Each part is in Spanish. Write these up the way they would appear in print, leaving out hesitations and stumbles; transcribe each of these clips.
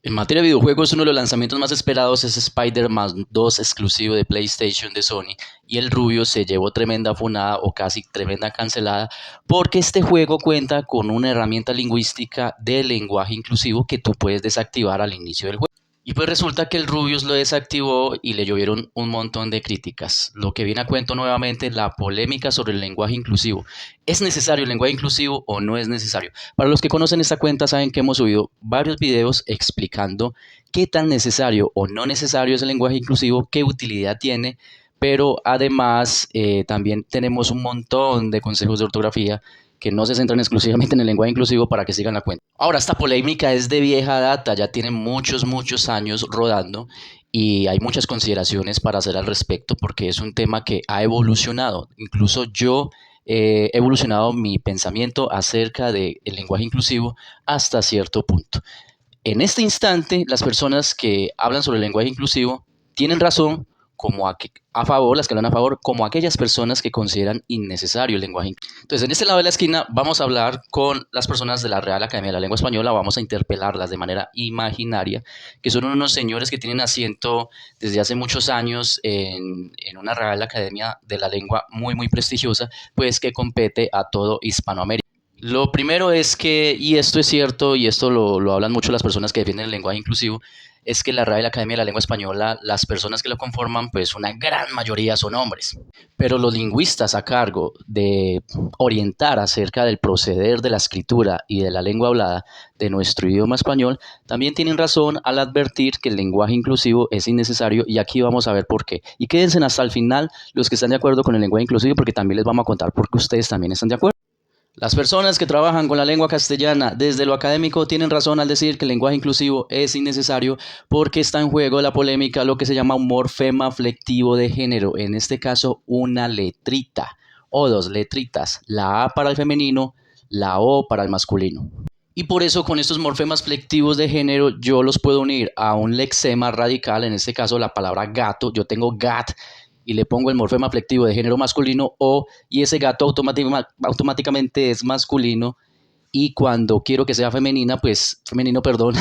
En materia de videojuegos, uno de los lanzamientos más esperados es Spider-Man 2 exclusivo de PlayStation de Sony, y el Rubio se llevó tremenda funada o casi tremenda cancelada porque este juego cuenta con una herramienta lingüística de lenguaje inclusivo que tú puedes desactivar al inicio del juego. Y pues resulta que el Rubius lo desactivó y le llovieron un montón de críticas, lo que viene a cuento nuevamente la polémica sobre el lenguaje inclusivo. ¿Es necesario el lenguaje inclusivo o no es necesario? Para los que conocen esta cuenta saben que hemos subido varios videos explicando qué tan necesario o no necesario es el lenguaje inclusivo, qué utilidad tiene, pero además también tenemos un montón de consejos de ortografía que no se centran exclusivamente en el lenguaje inclusivo para que sigan la cuenta. Ahora, esta polémica es de vieja data, ya tiene muchos años rodando y hay muchas consideraciones para hacer al respecto porque es un tema que ha evolucionado. Incluso yo he evolucionado mi pensamiento acerca del lenguaje inclusivo hasta cierto punto. En este instante, las personas que hablan sobre el lenguaje inclusivo tienen razón como a favor, las que hablan a favor, como aquellas personas que consideran innecesario el lenguaje inclusivo. Entonces, en este lado de la esquina vamos a hablar con las personas de la Real Academia de la Lengua Española, vamos a interpelarlas de manera imaginaria, que son unos señores que tienen asiento desde hace muchos años en una Real Academia de la Lengua muy prestigiosa, pues que compete a todo Hispanoamérica. Lo primero es que, y esto es cierto, y esto lo hablan mucho las personas que defienden el lenguaje inclusivo, es que la RAE, la Academia de la Lengua Española, las personas que lo conforman, pues una gran mayoría son hombres. Pero los lingüistas a cargo de orientar acerca del proceder de la escritura y de la lengua hablada de nuestro idioma español, también tienen razón al advertir que el lenguaje inclusivo es innecesario, y aquí vamos a ver por qué. Y quédense hasta el final los que están de acuerdo con el lenguaje inclusivo, porque también les vamos a contar por qué ustedes también están de acuerdo. Las personas que trabajan con la lengua castellana desde lo académico tienen razón al decir que el lenguaje inclusivo es innecesario porque está en juego la polémica, lo que se llama un morfema flectivo de género, en este caso una letrita o dos letritas, la A para el femenino, la O para el masculino. Y por eso con estos morfemas flectivos de género yo los puedo unir a un lexema radical, en este caso la palabra gato, yo tengo gat y le pongo el morfema flectivo de género masculino o, y ese gato automáticamente es masculino, y cuando quiero que sea femenina, pues femenino, perdón,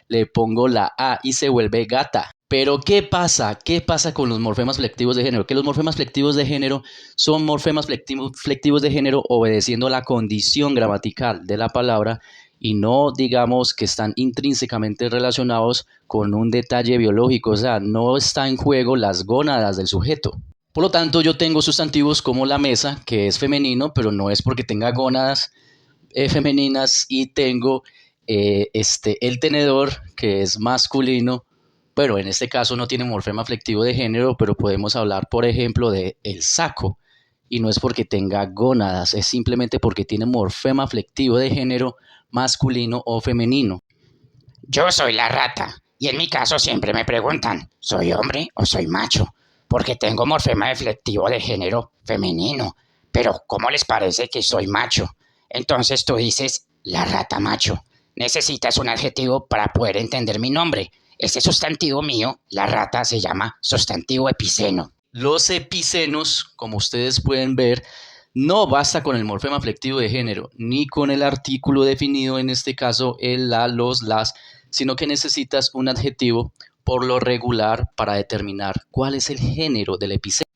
le pongo la A y se vuelve gata. Pero ¿qué pasa? ¿Qué pasa con los morfemas flectivos de género? Que los morfemas flectivos de género son morfemas flectivos de género obedeciendo la condición gramatical de la palabra y no digamos que están intrínsecamente relacionados con un detalle biológico, o sea, no está en juego las gónadas del sujeto. Por lo tanto, yo tengo sustantivos como la mesa, que es femenino, pero no es porque tenga gónadas femeninas, y tengo el tenedor, que es masculino, pero en este caso no tiene morfema flectivo de género, pero podemos hablar, por ejemplo, de el saco, y no es porque tenga gónadas, es simplemente porque tiene morfema flectivo de género masculino o femenino. Yo soy la rata y en mi caso siempre me preguntan, ¿soy hombre o soy macho? Porque tengo morfema deflectivo de género femenino. Pero ¿cómo les parece que soy macho? Entonces tú dices, la rata macho. Necesitas un adjetivo para poder entender mi nombre. Ese sustantivo mío, la rata, se llama sustantivo epiceno. Los epicenos, como ustedes pueden ver, no basta con el morfema flectivo de género, ni con el artículo definido, en este caso el la, los, las, sino que necesitas un adjetivo por lo regular para determinar cuál es el género del epiceno.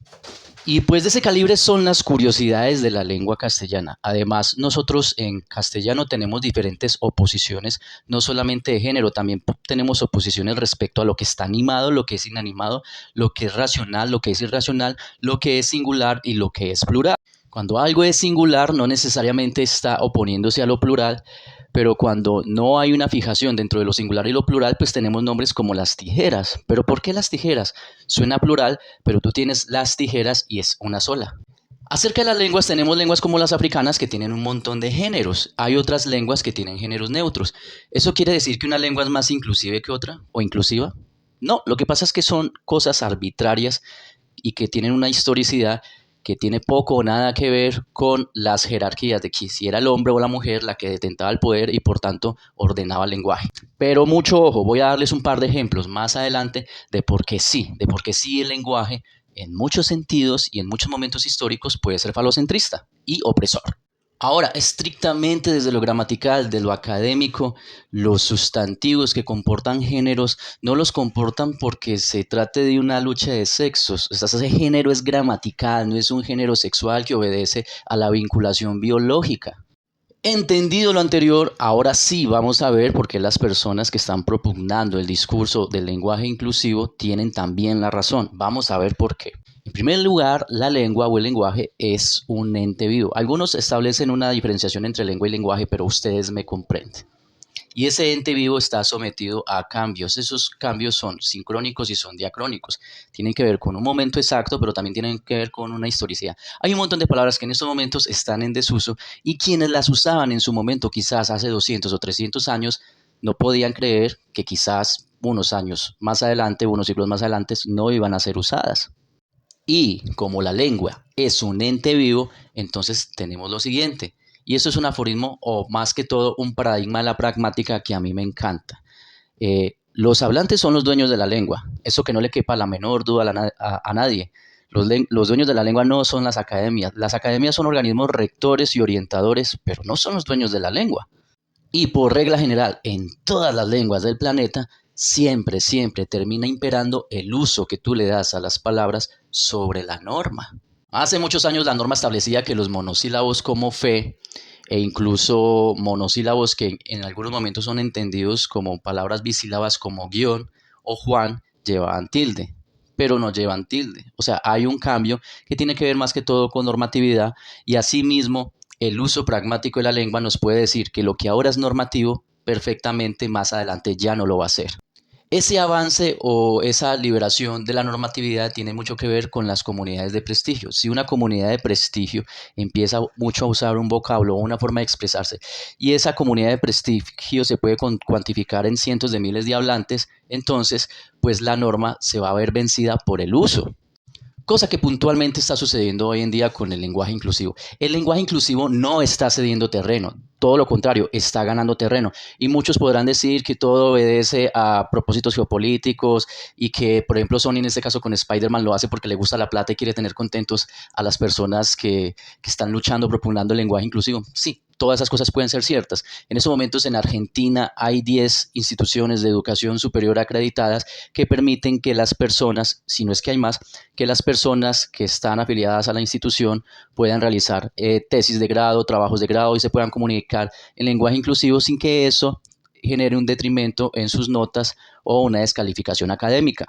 Y pues de ese calibre son las curiosidades de la lengua castellana. Además, nosotros en castellano tenemos diferentes oposiciones, no solamente de género, también tenemos oposiciones respecto a lo que está animado, lo que es inanimado, lo que es racional, lo que es irracional, lo que es singular y lo que es plural. Cuando algo es singular, no necesariamente está oponiéndose a lo plural, pero cuando no hay una fijación dentro de lo singular y lo plural, pues tenemos nombres como las tijeras. ¿Pero por qué las tijeras? Suena plural, pero tú tienes las tijeras y es una sola. Acerca de las lenguas, tenemos lenguas como las africanas que tienen un montón de géneros. Hay otras lenguas que tienen géneros neutros. ¿Eso quiere decir que una lengua es más inclusive que otra o inclusiva? No, lo que pasa es que son cosas arbitrarias y que tienen una historicidad que tiene poco o nada que ver con las jerarquías de que si era el hombre o la mujer la que detentaba el poder y por tanto ordenaba el lenguaje. Pero mucho ojo, voy a darles un par de ejemplos más adelante de por qué sí el lenguaje en muchos sentidos y en muchos momentos históricos puede ser falocentrista y opresor. Ahora, estrictamente desde lo gramatical, de lo académico, los sustantivos que comportan géneros no los comportan porque se trate de una lucha de sexos. O sea, ese género es gramatical, no es un género sexual que obedece a la vinculación biológica. Entendido lo anterior, ahora sí vamos a ver por qué las personas que están propugnando el discurso del lenguaje inclusivo tienen también la razón. Vamos a ver por qué. En primer lugar, la lengua o el lenguaje es un ente vivo. Algunos establecen una diferenciación entre lengua y lenguaje, pero ustedes me comprenden. Y ese ente vivo está sometido a cambios. Esos cambios son sincrónicos y son diacrónicos. Tienen que ver con un momento exacto, pero también tienen que ver con una historicidad. Hay un montón de palabras que en estos momentos están en desuso y quienes las usaban en su momento, quizás hace 200 o 300 años, no podían creer que quizás unos años más adelante, unos siglos más adelante, no iban a ser usadas. Y como la lengua es un ente vivo, entonces tenemos lo siguiente. Y eso es un aforismo o más que todo un paradigma de la pragmática que a mí me encanta. Los hablantes son los dueños de la lengua. Eso que no le quepa la menor duda a nadie. Los dueños de la lengua no son las academias. Las academias son organismos rectores y orientadores, pero no son los dueños de la lengua. Y por regla general, en todas las lenguas del planeta, siempre, siempre termina imperando el uso que tú le das a las palabras sobre la norma. Hace muchos años la norma establecía que los monosílabos como fe e incluso monosílabos que en algunos momentos son entendidos como palabras bisílabas como guión o Juan llevaban tilde, pero no llevan tilde. O sea, hay un cambio que tiene que ver más que todo con normatividad y asimismo el uso pragmático de la lengua nos puede decir que lo que ahora es normativo perfectamente más adelante ya no lo va a ser. Ese avance o esa liberación de la normatividad tiene mucho que ver con las comunidades de prestigio. Si una comunidad de prestigio empieza mucho a usar un vocablo o una forma de expresarse y esa comunidad de prestigio se puede cuantificar en cientos de miles de hablantes, entonces pues la norma se va a ver vencida por el uso. Cosa que puntualmente está sucediendo hoy en día con el lenguaje inclusivo. El lenguaje inclusivo no está cediendo terreno, todo lo contrario, está ganando terreno. Y muchos podrán decir que todo obedece a propósitos geopolíticos y que, por ejemplo, Sony en este caso con Spider-Man lo hace porque le gusta la plata y quiere tener contentos a las personas que están luchando, propugnando el lenguaje inclusivo. Sí, todas esas cosas pueden ser ciertas. En estos momentos en Argentina hay 10 instituciones de educación superior acreditadas que permiten que las personas, si no es que hay más, que las personas que están afiliadas a la institución puedan realizar tesis de grado, trabajos de grado y se puedan comunicar en lenguaje inclusivo sin que eso genere un detrimento en sus notas o una descalificación académica.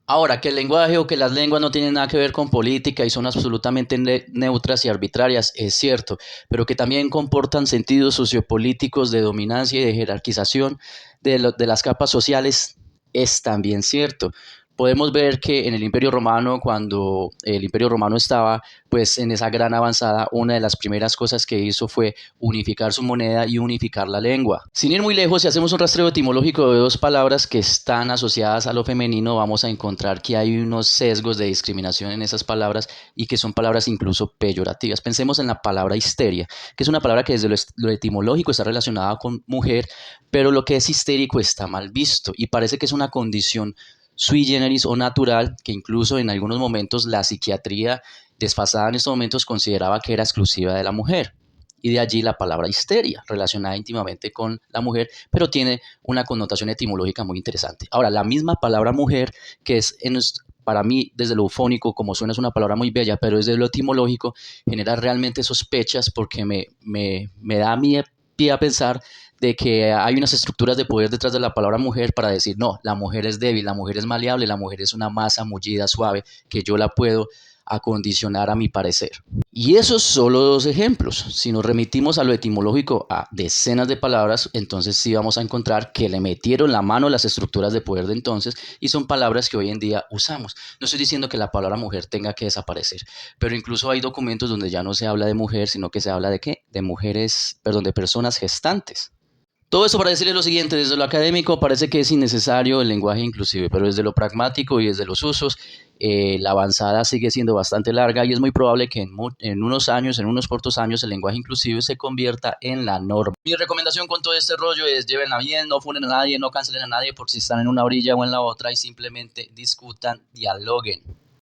Ahora, que el lenguaje o que las lenguas no tienen nada que ver con política y son absolutamente neutras y arbitrarias, es cierto, pero que también comportan sentidos sociopolíticos de dominancia y de jerarquización de las capas sociales, es también cierto. Podemos ver que en el Imperio Romano, cuando el Imperio Romano estaba pues en esa gran avanzada, una de las primeras cosas que hizo fue unificar su moneda y unificar la lengua. Sin ir muy lejos, si hacemos un rastreo etimológico de dos palabras que están asociadas a lo femenino, vamos a encontrar que hay unos sesgos de discriminación en esas palabras y que son palabras incluso peyorativas. Pensemos en la palabra histeria, que es una palabra que desde lo etimológico está relacionada con mujer, pero lo que es histérico está mal visto y parece que es una condición sui generis o natural que incluso en algunos momentos la psiquiatría desfasada en estos momentos consideraba que era exclusiva de la mujer. Y de allí la palabra histeria, relacionada íntimamente con la mujer, pero tiene una connotación etimológica muy interesante. Ahora, la misma palabra mujer, que es para mí, desde lo eufónico, como suena, es una palabra muy bella, pero desde lo etimológico genera realmente sospechas porque me da a mí pie a pensar de que hay unas estructuras de poder detrás de la palabra mujer para decir, no, la mujer es débil, la mujer es maleable, la mujer es una masa mullida, suave, que yo la puedo acondicionar a mi parecer. Y esos solo dos ejemplos. Si nos remitimos a lo etimológico, a decenas de palabras, entonces sí vamos a encontrar que le metieron la mano a las estructuras de poder de entonces y son palabras que hoy en día usamos. No estoy diciendo que la palabra mujer tenga que desaparecer, pero incluso hay documentos donde ya no se habla de mujer, sino que se habla de ¿qué? De mujeres, perdón, de personas gestantes. Todo eso para decirles lo siguiente, desde lo académico parece que es innecesario el lenguaje inclusive, pero desde lo pragmático y desde los usos, la avanzada sigue siendo bastante larga y es muy probable que en unos años, en unos cortos años, el lenguaje inclusive se convierta en la norma. Mi recomendación con todo este rollo es llévenla bien, no funen a nadie, no cancelen a nadie por si están en una orilla o en la otra y simplemente discutan, dialoguen.